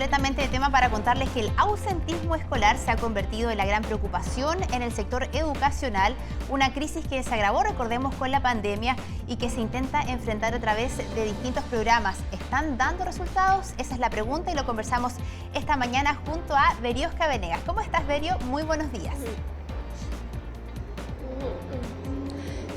completamente de tema para contarles que el ausentismo escolar se ha convertido en la gran preocupación en el sector educacional, una crisis que se agravó, recordemos, con la pandemia y que se intenta enfrentar a través de distintos programas. ¿Están dando resultados? Esa es la pregunta y lo conversamos esta mañana junto a Veriosca Venegas. ¿Cómo estás, Verio? Muy buenos días.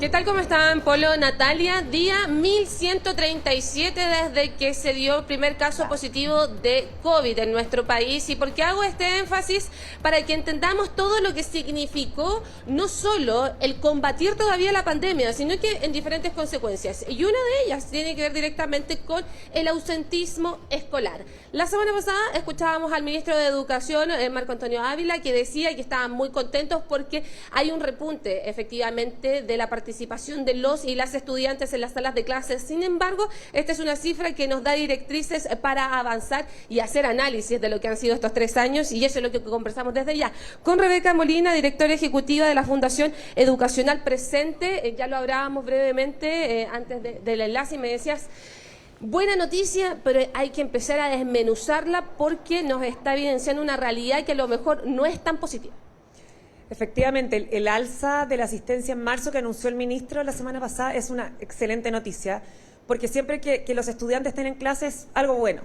¿Qué tal? ¿Cómo están, Polo? Natalia, día 1137 desde que se dio el primer caso positivo de COVID en nuestro país. ¿Y por qué hago este énfasis? Para que entendamos todo lo que significó no solo el combatir todavía la pandemia, sino que en diferentes consecuencias. Y una de ellas tiene que ver directamente con el ausentismo escolar. La semana pasada escuchábamos al ministro de Educación, Marco Antonio Ávila, que decía que estaban muy contentos porque hay un repunte, efectivamente, de la participación de los y las estudiantes en las salas de clases. Sin embargo, esta es una cifra que nos da directrices para avanzar y hacer análisis de lo que han sido estos 3 años, y eso es lo que conversamos desde ya con Rebeca Molina, directora ejecutiva de la Fundación Educacional Presente. Ya lo hablábamos brevemente antes del enlace y me decías, buena noticia, pero hay que empezar a desmenuzarla porque nos está evidenciando una realidad que a lo mejor no es tan positiva. Efectivamente, el alza de la asistencia en marzo que anunció el ministro la semana pasada es una excelente noticia, porque siempre que los estudiantes estén en clase es algo bueno.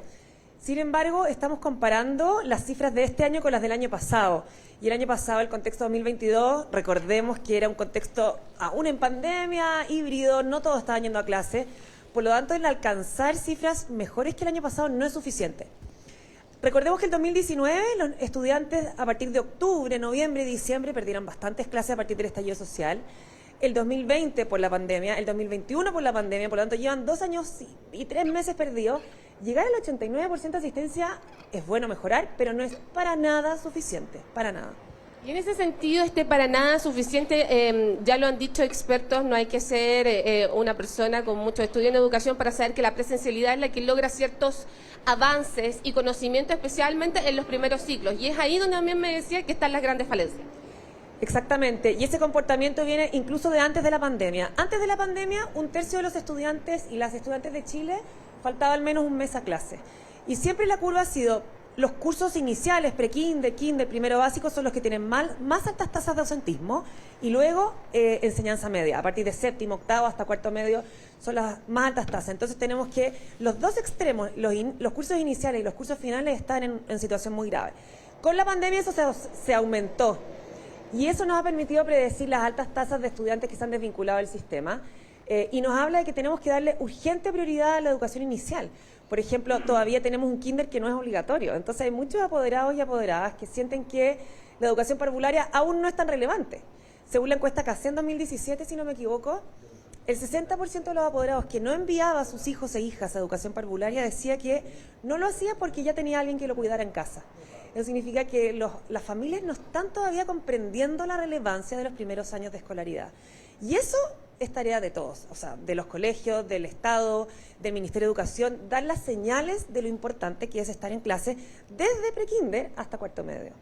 Sin embargo, estamos comparando las cifras de este año con las del año pasado. Y el año pasado, el contexto 2022, recordemos que era un contexto aún en pandemia, híbrido, no todos estaban yendo a clase. Por lo tanto, el alcanzar cifras mejores que el año pasado no es suficiente. Recordemos que en 2019 los estudiantes a partir de octubre, noviembre y diciembre perdieron bastantes clases a partir del estallido social. El 2020 por la pandemia, el 2021 por la pandemia, por lo tanto llevan 2 años y 3 meses perdidos. Llegar al 89% de asistencia es bueno mejorar, pero no es para nada suficiente, para nada. Y en ese sentido, para nada suficiente, ya lo han dicho expertos, no hay que ser una persona con mucho estudio en educación para saber que la presencialidad es la que logra ciertos avances y conocimiento, especialmente en los primeros ciclos. Y es ahí donde también me decía que están las grandes falencias. Exactamente, y ese comportamiento viene incluso de antes de la pandemia. Antes de la pandemia, 1/3 de los estudiantes y las estudiantes de Chile faltaba al menos un mes a clase. Y siempre la curva ha sido, los cursos iniciales, pre-kinder, kinder, primero básico, son los que tienen más altas tasas de ausentismo, y luego enseñanza media, a partir de séptimo, octavo hasta cuarto medio, son las más altas tasas. Entonces tenemos que los dos extremos, los cursos iniciales y los cursos finales, están en situación muy grave. Con la pandemia eso se aumentó, y eso nos ha permitido predecir las altas tasas de estudiantes que se han desvinculado del sistema, y nos habla de que tenemos que darle urgente prioridad a la educación inicial. Por ejemplo, todavía tenemos un kinder que no es obligatorio, entonces hay muchos apoderados y apoderadas que sienten que la educación parvularia aún no es tan relevante. Según la encuesta CACEN 2017, si no me equivoco, el 60% de los apoderados que no enviaba a sus hijos e hijas a educación parvularia decía que no lo hacía porque ya tenía alguien que lo cuidara en casa. Eso significa que las familias no están todavía comprendiendo la relevancia de los primeros años de escolaridad. Y eso es tarea de todos, o sea, de los colegios, del Estado, del Ministerio de Educación, dar las señales de lo importante que es estar en clase desde prekinder hasta cuarto medio.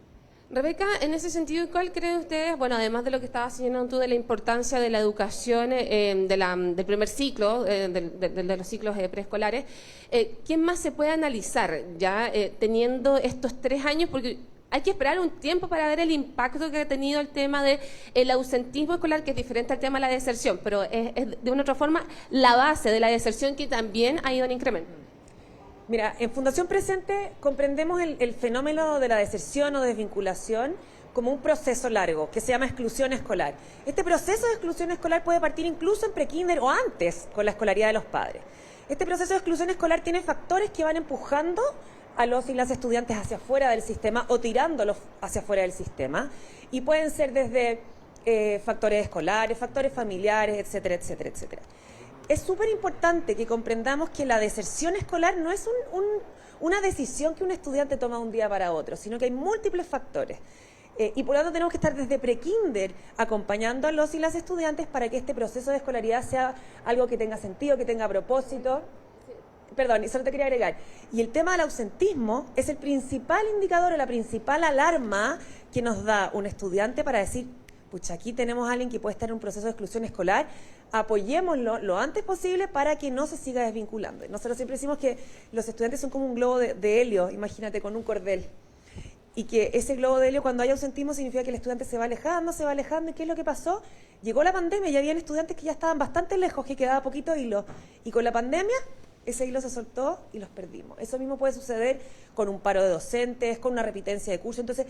Rebeca, en ese sentido, ¿cuál creen ustedes, bueno, además de lo que estabas señalando tú de la importancia de la educación del primer ciclo, de los ciclos preescolares, ¿qué más se puede analizar ya teniendo estos 3 años? Porque hay que esperar un tiempo para ver el impacto que ha tenido el tema del ausentismo escolar, que es diferente al tema de la deserción, pero es de una otra forma la base de la deserción, que también ha ido en incremento. Mira, en Fundación Presente comprendemos el fenómeno de la deserción o desvinculación como un proceso largo que se llama exclusión escolar. Este proceso de exclusión escolar puede partir incluso en prekinder o antes con la escolaridad de los padres. Este proceso de exclusión escolar tiene factores que van empujando a los y las estudiantes hacia afuera del sistema o tirándolos hacia afuera del sistema, y pueden ser desde factores escolares, factores familiares, etcétera, etcétera, etcétera. Es súper importante que comprendamos que la deserción escolar no es una decisión que un estudiante toma de un día para otro, sino que hay múltiples factores. Y por lo tanto tenemos que estar desde prekinder acompañando a los y las estudiantes para que este proceso de escolaridad sea algo que tenga sentido, que tenga propósito. Perdón, y solo te quería agregar, y el tema del ausentismo es el principal indicador o la principal alarma que nos da un estudiante para decir, pucha, aquí tenemos a alguien que puede estar en un proceso de exclusión escolar, apoyémoslo lo antes posible para que no se siga desvinculando. Nosotros siempre decimos que los estudiantes son como un globo de helio, imagínate, con un cordel. Y que ese globo de helio, cuando hay ausentismo, significa que el estudiante se va alejando. ¿Y qué es lo que pasó? Llegó la pandemia y habían estudiantes que ya estaban bastante lejos, que quedaba poquito hilo. Y con la pandemia, ese hilo se soltó y los perdimos. Eso mismo puede suceder con un paro de docentes, con una repitencia de curso. Entonces,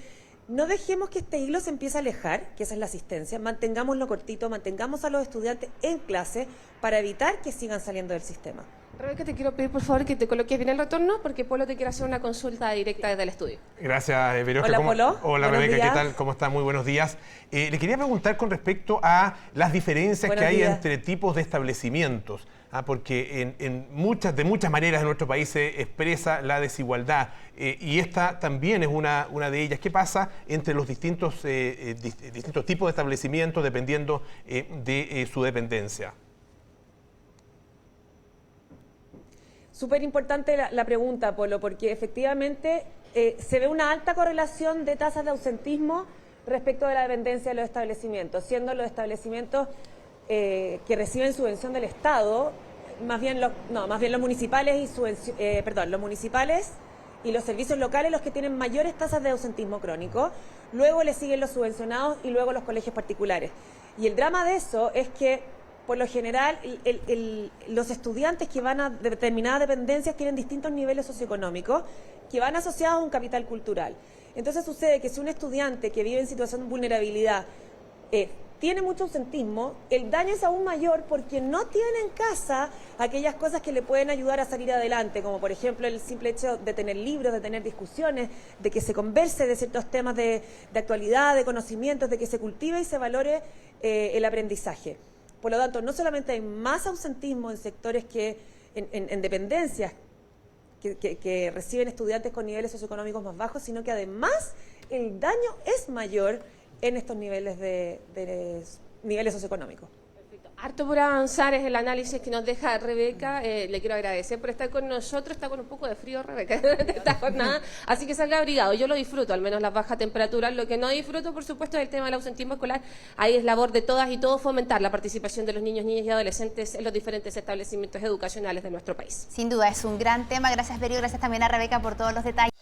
no dejemos que este hilo se empiece a alejar, que esa es la asistencia. Mantengámoslo cortito, mantengamos a los estudiantes en clase para evitar que sigan saliendo del sistema. Rebeca, te quiero pedir por favor que te coloques bien el retorno porque Polo te quiere hacer una consulta directa desde el estudio. Gracias, Verónica. Hola, Polo. Hola, Buenos Rebeca, días. ¿qué tal? ¿Cómo está? Muy buenos días. Le quería preguntar con respecto a las diferencias Buenos que hay días. entre tipos de establecimientos, porque de muchas maneras en nuestro país se expresa la desigualdad y esta también es una de ellas. ¿Qué pasa entre los distintos tipos de establecimientos dependiendo de su dependencia? Súper importante la pregunta, Polo, porque efectivamente se ve una alta correlación de tasas de ausentismo respecto de la dependencia de los establecimientos, siendo los establecimientos que reciben subvención del Estado, más bien los municipales los municipales y los servicios locales los que tienen mayores tasas de ausentismo crónico, luego le siguen los subvencionados y luego los colegios particulares. Y el drama de eso es que por lo general, los estudiantes que van a determinadas dependencias tienen distintos niveles socioeconómicos que van asociados a un capital cultural. Entonces sucede que si un estudiante que vive en situación de vulnerabilidad tiene mucho ausentismo, el daño es aún mayor porque no tiene en casa aquellas cosas que le pueden ayudar a salir adelante, como por ejemplo el simple hecho de tener libros, de tener discusiones, de que se converse de ciertos temas de actualidad, de conocimientos, de que se cultive y se valore el aprendizaje. Por lo tanto, no solamente hay más ausentismo en sectores en dependencias que reciben estudiantes con niveles socioeconómicos más bajos, sino que además el daño es mayor en estos niveles niveles socioeconómicos. Harto por avanzar es el análisis que nos deja Rebeca. Le quiero agradecer por estar con nosotros. Está con un poco de frío, Rebeca, durante esta jornada. Así que salga abrigado. Yo lo disfruto, al menos las bajas temperaturas. Lo que no disfruto, por supuesto, es el tema del ausentismo escolar. Ahí es labor de todas y todos fomentar la participación de los niños, niñas y adolescentes en los diferentes establecimientos educacionales de nuestro país. Sin duda, es un gran tema. Gracias, Berio. Gracias también a Rebeca por todos los detalles.